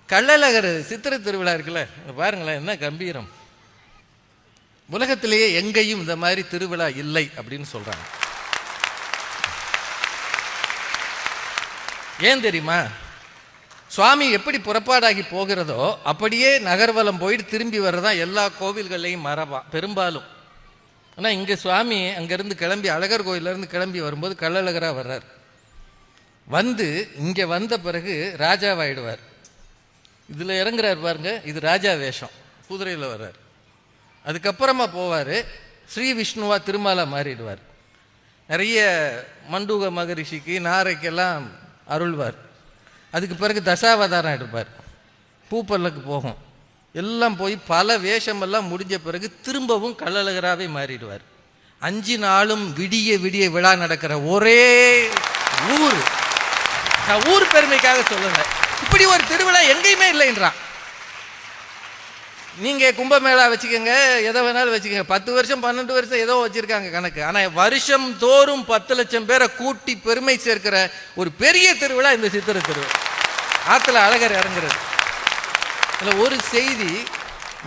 கள்ளழகர் சித்திரை திருவிழா இருக்குல்ல, பாருங்களேன் என்ன கம்பீரம். உலகத்திலேயே எங்கேயும் இந்த மாதிரி திருவிழா இல்லை அப்படின்னு சொல்றாங்க. ஏன் தெரியுமா? சுவாமி எப்படி புறப்பாடாகி போகிறதோ அப்படியே நகர்வலம் போயிட்டு திரும்பி வர்றதா எல்லா கோவில்கள்லையும் மரபா பெரும்பாலும். ஆனால் இங்கே சுவாமி அங்கேருந்து கிளம்பி அழகர் கோயிலேருந்து கிளம்பி வரும்போது கள்ளழகராக வர்றார். வந்து இங்கே வந்த பிறகு ராஜாவாயிடுவார். இதில் இறங்குறார் பாருங்க, இது ராஜா வேஷம், குதிரையில் வர்றார். அதுக்கப்புறமா போவார், ஸ்ரீ விஷ்ணுவா திருமாலா மாறிடுவார். நிறைய மண்டூக மகரிஷிக்கு நாரைக்கெல்லாம் அருள்வார். அதுக்கு பிறகு தசாவதாரம் எடுப்பார், பூப்பல்லுக்கு போகும். எல்லாம் போய் பல வேஷமெல்லாம் முடிஞ்ச பிறகு திரும்பவும் கள்ளழகராகவே மாறிடுவார். 5 நாளும் விடிய விடிய விழா நடக்கிற ஒரே ஊர். நான் ஊர் பெருமைக்காக சொல்லல, இப்படி ஒரு திருவிழா எங்கேயுமே இல்லைன்றான். நீங்க கும்பமேளா வச்சுக்கோங்க, எதை வேணாலும் வச்சுக்கோங்க, 10 வருஷம் 12 வருஷம் ஏதோ வச்சிருக்காங்க கணக்கு. ஆனா வருஷம் தோறும் 10 லட்சம் பேரை கூட்டி பெருமை சேர்க்கிற ஒரு பெரிய திருவிழா இந்த சித்திரை திருவிழா. ஆத்துல அழகர் இறங்குறது. அதில் ஒரு செய்தி,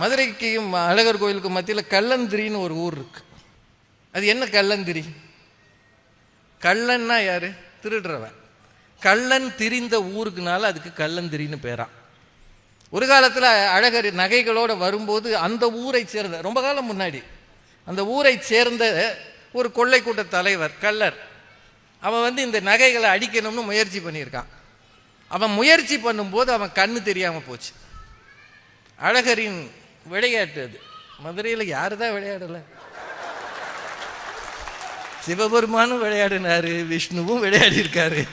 மதுரைக்கும் அழகர் கோயிலுக்கு மத்தியில் கள்ளந்திரின்னு ஒரு ஊர் இருக்கு. அது என்ன கள்ளந்திரி? கள்ளன்னா யாரு? திருடுறவன். கள்ளன் திரிந்த ஊருக்குனால அதுக்கு கள்ளந்திரின்னு பேரா. ஒரு காலத்தில் அழகர் நகைகளோடு வரும்போது அந்த ஊரை சேர்ந்த, ரொம்ப காலம் முன்னாடி அந்த ஊரை சேர்ந்த ஒரு கொள்ளை கூட்ட தலைவர் கள்ளர், அவன் இந்த நகைகளை அடிக்கணும்னு முயற்சி பண்ணியிருக்கான். அவன் முயற்சி பண்ணும்போது அவன் கண்ணு தெரியாமல் போச்சு. அழகரின் விளையாட்டு அது. மதுரையில் யாரு தான் விளையாடலை? சிவபெருமானும் விளையாடினாரு, விஷ்ணுவும் விளையாடி இருக்காரு.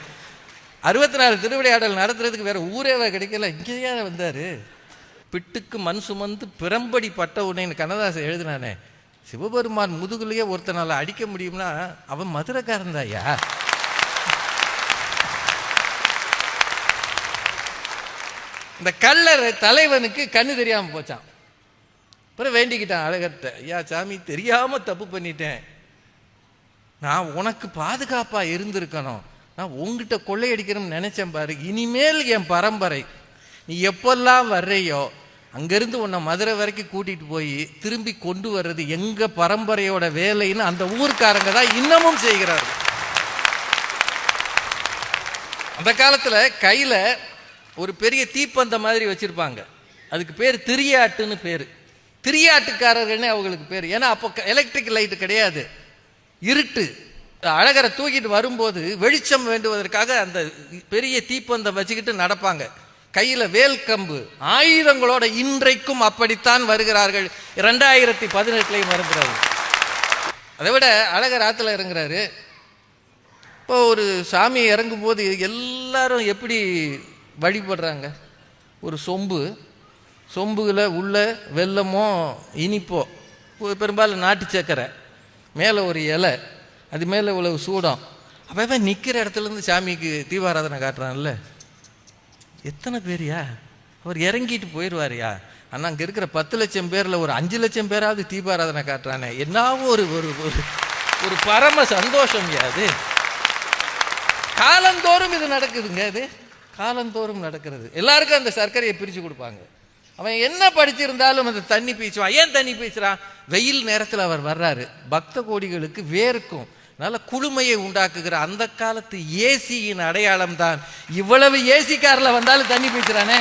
64 திருவிளையாடல் நடத்துறதுக்கு வேற ஊரே கிடைக்கல, இங்கேயே வந்தாரு. பிட்டுக்கு மண் சுமந்து பிறம்படி பட்ட உடனே கண்ணதாசன் எழுதினானே, சிவபெருமான் முதுகுலையே ஒருத்தனால அடிக்க முடியும்னா அவன் மதுரைக்காரன் தாயா. இந்த கள்ளர் தலைவனுக்கு கண்ணு தெரியாம போச்சான். அப்புறம் வேண்டிக்கிட்டான் அழகர்கிட்ட, ஐயா சாமி தெரியாம தப்பு பண்ணிட்டேன், நான் உனக்கு பாதுகாப்பா இருந்திருக்கணும், நான் உங்ககிட்ட கொள்ளையடிக்கணும்னு நினைச்சேன் பாரு, இனிமேல் என் பரம்பரை நீ எப்பெல்லாம் வர்றையோ அங்கிருந்து உன்னை மதுரை வரைக்கும் கூட்டிட்டு போய் திரும்பி கொண்டு வர்றது எங்க பரம்பரையோட வேலைன்னு அந்த ஊர்க்காரங்க தான் இன்னமும் செய்கிறார்கள். அந்த காலத்துல கையில ஒரு பெரிய தீப்பந்த மாதிரி வச்சிருப்பாங்க, அதுக்கு பேர் திரியாட்டுன்னு பேரு. திரியாட்டுக்காரர்கள்னே அவங்களுக்கு பேர். ஏன்னா அப்போ எலக்ட்ரிக் லைட் கிடையாது, இருட்டு. அழகரை தூக்கிட்டு வரும்போது வெளிச்சம் வேண்டுவதற்காக அந்த பெரிய தீப்பந்தம் வச்சுக்கிட்டு நடப்பாங்க, கையில வேல் கம்பு ஆயுதங்களோட. இன்றைக்கும் அப்படித்தான் வருகிறார்கள், 2018 வருகிறார்கள். அதை விட அழகர் ஆத்துல இறங்குறாரு. இப்போ ஒரு சாமியை இறங்கும் போது எல்லாரும் எப்படி வழிபடுறாங்க? ஒரு சொம்புல உள்ள வெல்லமோ இனிப்போ, பெரும்பாலும் நாட்டு சக்கரை, மேலே ஒரு இலை, அது மேலே இவ்வளவு சூடம். அப்போ நிற்கிற இடத்துலேருந்து சாமிக்கு தீபாராதனை காட்டுறான்ல, எத்தனை பேரியா? அவர் இறங்கிட்டு போயிடுவாரியா? ஆனால் அங்கே இருக்கிற 10 லட்சம் பேரில் ஒரு 5 லட்சம் பேராவது தீபாராதனை காட்டுறானே, என்னாவோ ஒரு ஒரு பரம சந்தோஷம். அது காலந்தோறும் இது நடக்குதுங்க, அது காலந்தோறும் நடக்கிறது. எல்லாருக்கும் அந்த சர்க்கரையை பிரித்து கொடுப்பாங்க. அவன் என்ன படிச்சிருந்தாலும் அந்த தண்ணி பீச்சுவான். ஏன் தண்ணி பீச்சுறான்? வெயில் நேரத்தில் அவர் வர்றாரு, பக்த கோடிகளுக்கு வேர்க்கும், நல்ல குளுமையை உண்டாக்குகிற அந்த காலத்து ஏசியின் அடையாளம் தான். இவ்வளவு ஏசி காரில் வந்தாலும் தண்ணி பீச்சுறானே.